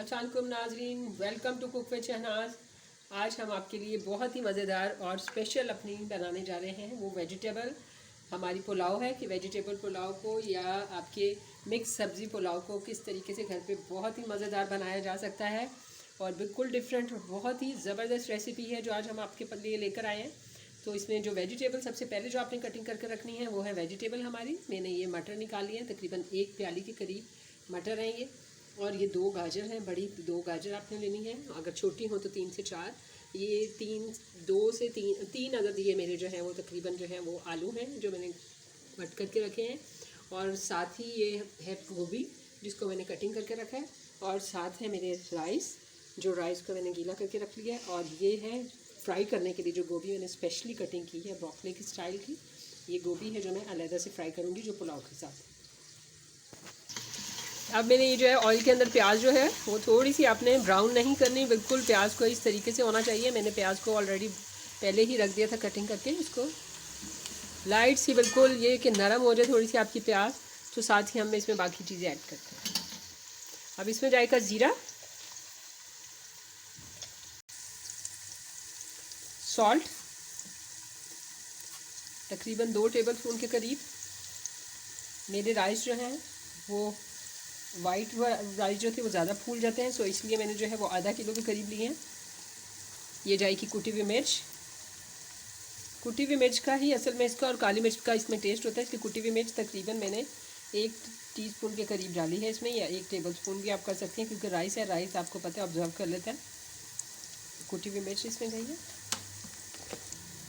अस्सलामुअलैकुम नाजरीन, welcome to cook with Shahnaz. आज हम आपके लिए बहुत ही मज़ेदार और स्पेशल अपनी बनाने जा रहे हैं। वो वेजिटेबल हमारी पुलाव है कि वेजिटेबल पुलाव को या आपके मिक्स सब्ज़ी पुलाव को किस तरीके से घर पे बहुत ही मज़ेदार बनाया जा सकता है और बिल्कुल डिफरेंट बहुत ही ज़बरदस्त रेसिपी है जो आज हम आपके लिए लेकर आए हैं। तो इसमें जो वेजिटेबल सबसे पहले जो आपने कटिंग करके रखनी है वो है वेजिटेबल हमारी। मैंने ये मटर निकाली है, तकरीबन 1 प्याली के करीब मटर हैं ये। और ये 2 गाजर हैं, बड़ी 2 गाजर आपने लेनी है, अगर छोटी हो तो 3 से 4। ये 2 से 3 अदद ये मेरे जो हैं वो तकरीबन जो है वो आलू हैं जो मैंने कट करके रखे हैं। और साथ ही ये है गोभी जिसको मैंने कटिंग करके रखा है। और साथ है मेरे राइस, जो राइस को मैंने गीला करके रख लिया है। और ये है फ्राई करने के लिए जो गोभी मैंने स्पेशली कटिंग की है ब्रोकली की स्टाइल की। ये गोभी है जो मैं अलहदा से फ्राई करूँगी जो पुलाव के साथ। अब मैंने ये जो है ऑयल के अंदर प्याज जो है वो थोड़ी सी आपने ब्राउन नहीं करनी, बिल्कुल प्याज को इस तरीके से होना चाहिए। मैंने प्याज को ऑलरेडी पहले ही रख दिया था कटिंग करके। इसको लाइट सी बिल्कुल ये कि नरम हो जाए थोड़ी सी आपकी प्याज, तो साथ ही हम इसमें बाकी चीज़ें ऐड करते हैं। अब इसमें जाएगा ज़ीरा, सॉल्ट तकरीबन 2 टेबल स्पून के करीब। मेरे राइस जो हैं वो वाइट राइस जो थे वो ज़्यादा फूल जाते हैं, सो इसलिए मैंने जो है वो आधा किलो के करीब लिए हैं। ये जाएगी कुटी हुई मिर्च। कुटी हुई मिर्च का ही असल में इसका और काली मिर्च का इसमें टेस्ट होता है, इसलिए कुटी हुई मिर्च तकरीबन मैंने 1 टीस्पून के करीब डाली है इसमें, या 1 टेबल स्पून भी आप कर सकते हैं क्योंकि राइस है, राइस आपको पता है ऑब्जर्व कर लेता है। कुटी हुई मिर्च इसमें गई है।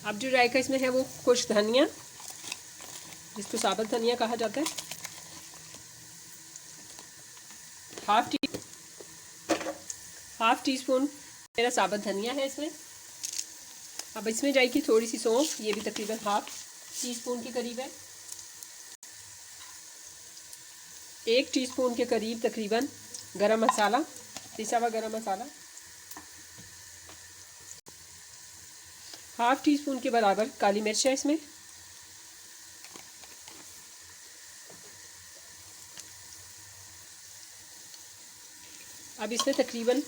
अब जो जाएगा इसमें है वो कुछ धनिया, जिसको साबुत धनिया कहा जाता है, हाफ टी स्पून मेरा साबुत धनिया है इसमें। अब इसमें जाएगी थोड़ी सी सौंफ, ये भी तकरीबन हाफ टी स्पून के करीब है। 1 टीस्पून के करीब तकरीबन गरम मसाला, पिसा हुआ गरम मसाला। हाफ टी स्पून के बराबर काली मिर्च है इसमें। अब इसमें तकरीबन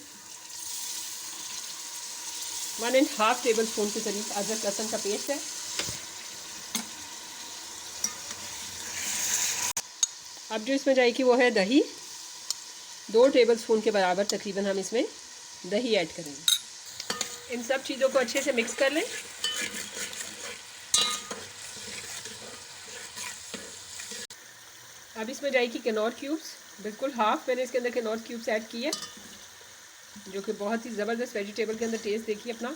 1.5 टेबल स्पून के करीब अदरक लहसुन का पेस्ट है। अब जो इसमें जाएगी वो है दही, 2 टेबल स्पून के बराबर तकरीबन हम इसमें दही ऐड करेंगे। इन सब चीज़ों को अच्छे से मिक्स कर लें। अब इसमें जाएगी किनौर क्यूब्स, बिल्कुल हाफ मैंने इसके अंदर किनौर क्यूब्स ऐड किए, जो कि बहुत ही ज़बरदस्त वेजिटेबल के अंदर टेस्ट देखिए अपना।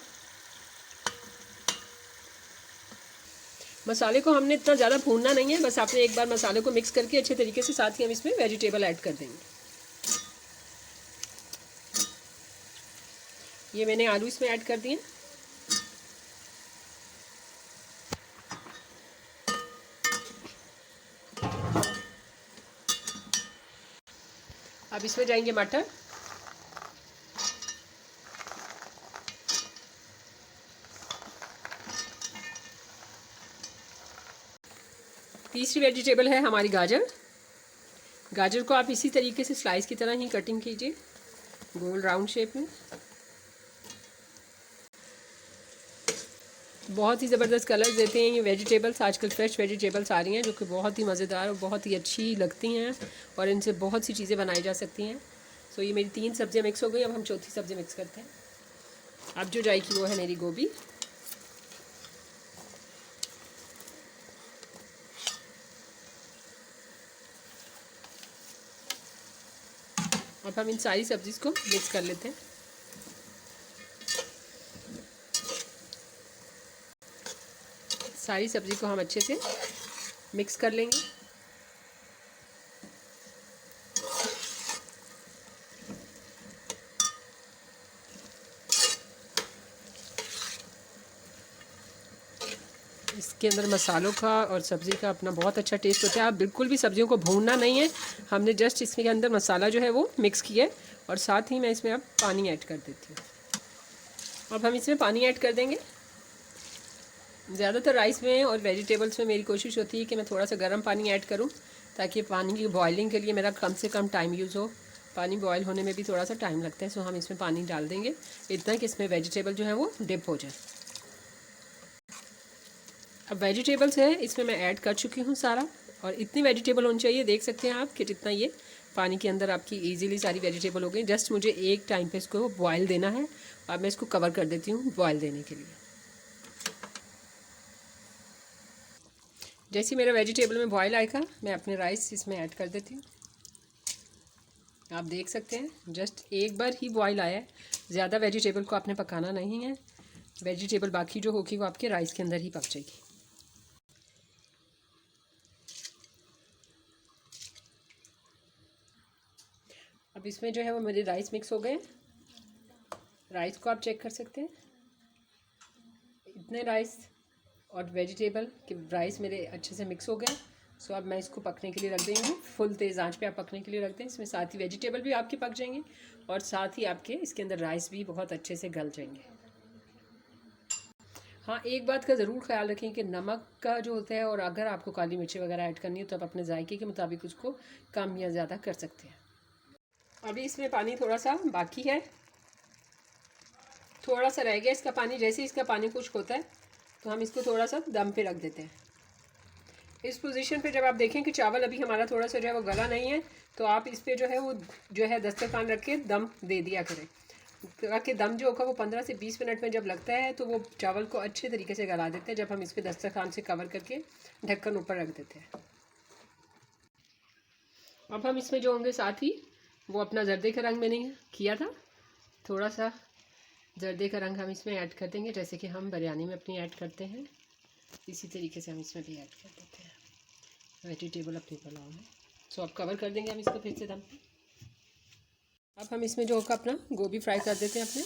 मसाले को हमने इतना ज़्यादा भूनना नहीं है, बस आपने एक बार मसाले को मिक्स करके अच्छे तरीके से, साथ ही हम इसमें वेजिटेबल ऐड कर देंगे। ये मैंने आलू इसमें ऐड कर दिए। अब इसमें जाएंगे मटर, तीसरी वेजिटेबल है हमारी गाजर। गाजर को आप इसी तरीके से स्लाइस की तरह ही कटिंग कीजिए, गोल राउंड शेप में। बहुत ही ज़बरदस्त कलर देते हैं ये वेजिटेबल्स। आजकल फ्रेश वेजिटेबल्स आ रही हैं जो कि बहुत ही मज़ेदार और बहुत ही अच्छी लगती हैं और इनसे बहुत सी चीज़ें बनाई जा सकती हैं। सो ये मेरी 3 सब्जियां मिक्स हो गई। अब हम चौथी सब्ज़ी मिक्स करते हैं। अब जो जाएगी वो है मेरी गोभी। अब हम इन सारी सब्ज़ी को मिक्स कर लेते हैं। सारी सब्ज़ी को हम अच्छे से मिक्स कर लेंगे। इसके अंदर मसालों का और सब्ज़ी का अपना बहुत अच्छा टेस्ट होता है। आप बिल्कुल भी सब्जियों को भूनना नहीं है, हमने जस्ट इसके अंदर मसाला जो है वो मिक्स किया है। और साथ ही मैं इसमें अब पानी ऐड कर देती हूँ। अब हम इसमें पानी ऐड कर देंगे। ज़्यादातर राइस में और वेजिटेबल्स में मेरी कोशिश होती है कि मैं थोड़ा सा गर्म पानी ऐड करूं ताकि पानी की बॉइलिंग के लिए मेरा कम से कम टाइम यूज़ हो पानी बॉयल होने में भी थोड़ा सा टाइम लगता है, सो हम इसमें पानी डाल देंगे इतना कि इसमें वेजिटेबल जो है वो डिप हो जाए। अब वेजिटेबल्स है इसमें मैं ऐड कर चुकी हूँ सारा, और इतनी वेजिटेबल होनी चाहिए, देख सकते हैं आप कि जितना ये पानी के अंदर आपकी इजीली सारी वेजिटेबल हो गई। जस्ट मुझे एक टाइम पे इसको बॉयल देना है। अब मैं इसको कवर कर देती हूँ बॉयल देने के लिए। जैसे मेरा वेजिटेबल में बॉयल आएगा मैं अपने राइस इसमें ऐड कर देती हूँ। आप देख सकते हैं जस्ट एक बार ही बॉयल आया है, ज़्यादा वेजिटेबल को आपने पकाना नहीं है। वेजिटेबल बाकी जो होगी वो आपके राइस के अंदर ही पक जाएगी। अब इसमें जो है वो मेरे राइस मिक्स हो गए। राइस को आप चेक कर सकते हैं, इतने राइस और वेजिटेबल के राइस मेरे अच्छे से मिक्स हो गए। सो अब मैं इसको पकने के लिए रख देंगे, फुल तेज़ आंच पे आप पकने के लिए रख दें। इसमें साथ ही वेजिटेबल भी आपके पक जाएंगे और साथ ही आपके इसके अंदर राइस भी बहुत अच्छे से गल जाएंगे। हाँ, एक बात का ज़रूर ख्याल रखें कि नमक का जो होता है, और अगर आपको काली मिर्ची वगैरह ऐड करनी है तो आप अपने जायके के मुताबिक उसको कम या ज़्यादा कर सकते हैं। अभी इसमें पानी थोड़ा सा बाकी है, थोड़ा सा रह गया इसका पानी। जैसे इसका पानी खुश्क होता है तो हम इसको थोड़ा सा दम पे रख देते हैं। इस पोजीशन पे जब आप देखें कि चावल अभी हमारा थोड़ा सा जो है वो गला नहीं है, तो आप इस पर जो है वो जो है दस्तरखान रख के दम दे दिया करें, ताकि दम जो होगा वो 15 से 20 मिनट में जब लगता है तो वो चावल को अच्छे तरीके से गला देते हैं, जब हम इस पर दस्तरखान से कवर करके ढक्कन ऊपर रख देते हैं। अब हम इसमें जो होंगे साथ ही वो अपना जर्दे का रंग मैंने किया था, थोड़ा सा जर्दे का रंग हम इसमें ऐड कर देंगे, जैसे कि हम बिरयानी में अपनी ऐड करते हैं इसी तरीके से हम इसमें भी ऐड कर देते हैं वेजिटेबल अपने पुलाव में। सो अब कवर कर देंगे हम इसको फिर से दम पे। अब हम इसमें जो होगा अपना गोभी फ्राई कर देते हैं अपने।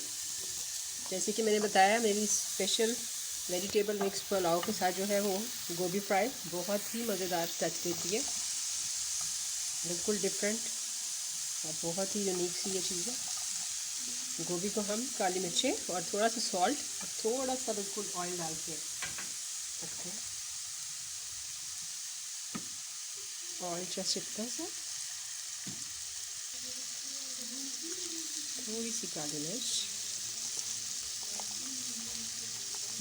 जैसे कि मैंने बताया मेरी स्पेशल वेजिटेबल मिक्स पुलाव के साथ जो है वो गोभी फ्राई बहुत ही मज़ेदार टच देती है, बिल्कुल डिफरेंट और बहुत ही यूनिक सी ये चीज़ है। गोभी को हम काली मिर्ची और थोड़ा सा सॉल्ट और थोड़ा सा बिल्कुल ऑयल डाल के रखते हैं। ऑयल जस्ट इतना सा, थोड़ी सी काली मिर्च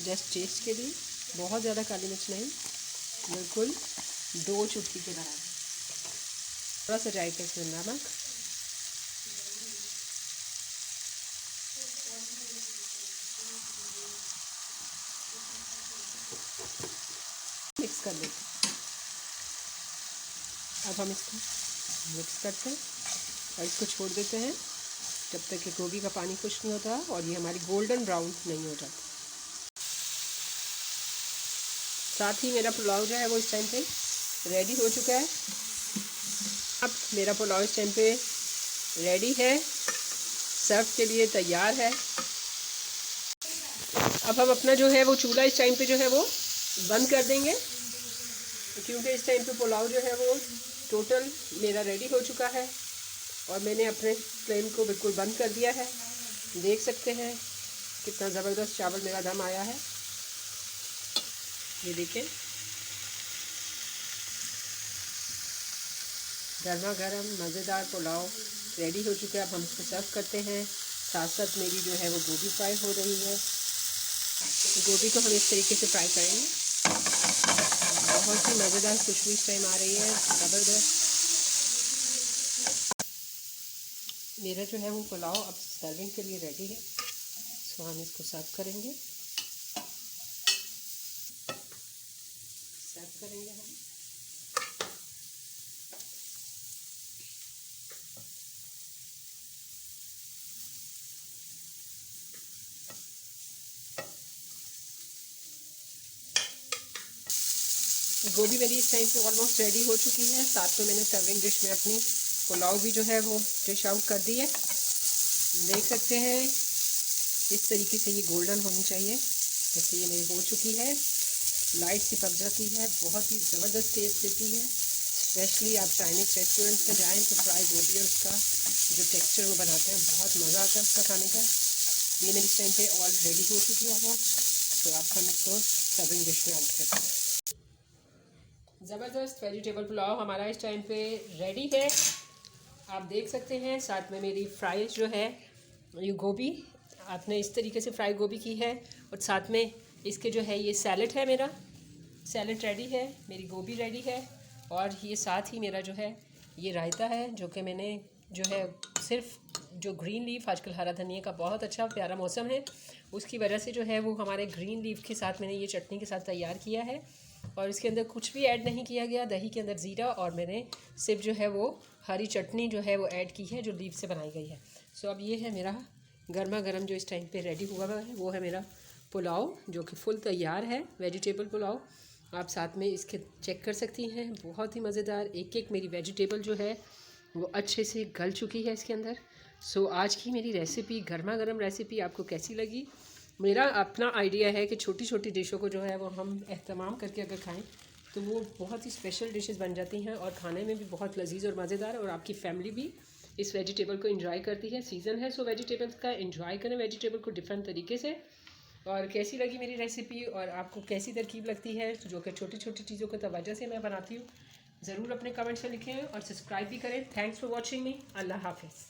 जस्ट टेस्ट के लिए, बहुत ज़्यादा काली मिर्च नहीं, बिल्कुल 2 चुटकी के बराबर। थोड़ा सा जाएगा इसमें नमक, मिक्स कर लेते हैं। अब हम इसको मिक्स करते हैं और इसको छोड़ देते हैं जब तक कि गोभी का पानी खुश्क नहीं होता और ये हमारी गोल्डन ब्राउन नहीं हो जाती। साथ ही मेरा पुलाव जो है वो इस टाइम पे रेडी हो चुका है। अब मेरा पुलाव इस टाइम पे रेडी है, सर्व के लिए तैयार है। अब हम अपना जो है वो चूल्हा इस टाइम पे जो है वो बंद कर देंगे, क्योंकि इस टाइम पे पुलाव जो है वो टोटल मेरा रेडी हो चुका है और मैंने अपने फ्लेम को बिल्कुल बंद कर दिया है। देख सकते हैं कितना ज़बरदस्त चावल मेरा दम आया है। ये देखें, गर्मा गर्म मज़ेदार पुलाव रेडी हो चुका है। अब हम इसको सर्व करते हैं। साथ साथ मेरी जो है वो गोभी फ्राई हो रही है। गोभी को हम इस तरीके से फ्राई करेंगे, बहुत ही मज़ेदार खुशबू इस टाइम आ रही है, ज़बरदस्त। मेरा जो है वो पुलाव अब सर्विंग के लिए रेडी है, सो हम इसको सर्व करेंगे। हम गोभी मेरी इस टाइम पे ऑलमोस्ट रेडी हो चुकी है। साथ में मैंने सर्विंग डिश में अपनी पुलाव भी जो है वो डिश आउट कर दी है। देख सकते हैं इस तरीके से ये गोल्डन होनी चाहिए, जैसे ये मेरी हो चुकी है, लाइट सी पक जाती है, बहुत ही ज़बरदस्त टेस्ट देती है। स्पेशली आप चाइनीज़ रेस्टोरेंट में जाएँ तो फ्राई गोभी और उसका जो टेक्सचर वो बनाते हैं, बहुत मज़ा आता है उसका खाने का। ये मेरी इस टाइम पे ऑल रेडी हो चुकी है ऑलमोस्ट, तो अब हम इसको सर्विंग डिश में आउट करते हैं। ज़बरदस्त वेजिटेबल पुलाव हमारा इस टाइम पे रेडी है। आप देख सकते हैं साथ में मेरी फ्राइज जो है ये गोभी आपने इस तरीके से फ्राई गोभी की है, और साथ में इसके जो है ये सैलड है, मेरा सैलड रेडी है, मेरी गोभी रेडी है, और ये साथ ही मेरा जो है ये रायता है जो कि मैंने जो है सिर्फ जो ग्रीन लीफ, आजकल हरा धनिया का बहुत अच्छा प्यारा मौसम है, उसकी वजह से जो है वो हमारे ग्रीन लीफ के साथ मैंने ये चटनी के साथ तैयार किया है, और इसके अंदर कुछ भी ऐड नहीं किया गया। दही के अंदर ज़ीरा और मैंने सिर्फ जो है वो हरी चटनी जो है वो ऐड की है जो लीफ से बनाई गई है। सो अब ये है मेरा गर्मा गर्म जो इस टाइम पे रेडी हुआ है, वो है मेरा पुलाव जो कि फुल तैयार है, वेजिटेबल पुलाव। आप साथ में इसके चेक कर सकती हैं, बहुत ही मज़ेदार। एक एक मेरी वेजिटेबल जो है वो अच्छे से गल चुकी है इसके अंदर। सो आज की मेरी रेसिपी, गर्मा गर्म रेसिपी आपको कैसी लगी? मेरा अपना आइडिया है कि छोटी छोटी डिशों को जो है वो हम एहतमाम करके अगर खाएं तो वो बहुत ही स्पेशल डिशेस बन जाती हैं और खाने में भी बहुत लजीज और मज़ेदार, और आपकी फैमिली भी इस वेजिटेबल को एंजॉय करती है। सीज़न है सो वेजिटेबल्स का एंजॉय करें, वेजिटेबल को डिफरेंट तरीके से। और कैसी लगी मेरी रेसिपी और आपको कैसी तरकीब लगती है जो कि छोटी छोटी चीज़ों को तवज्जो से मैं बनाती हूँ, ज़रूर अपने कमेंट्स में लिखें और सब्सक्राइब भी करें। Thanks for watching me. अल्लाह हाफिज़।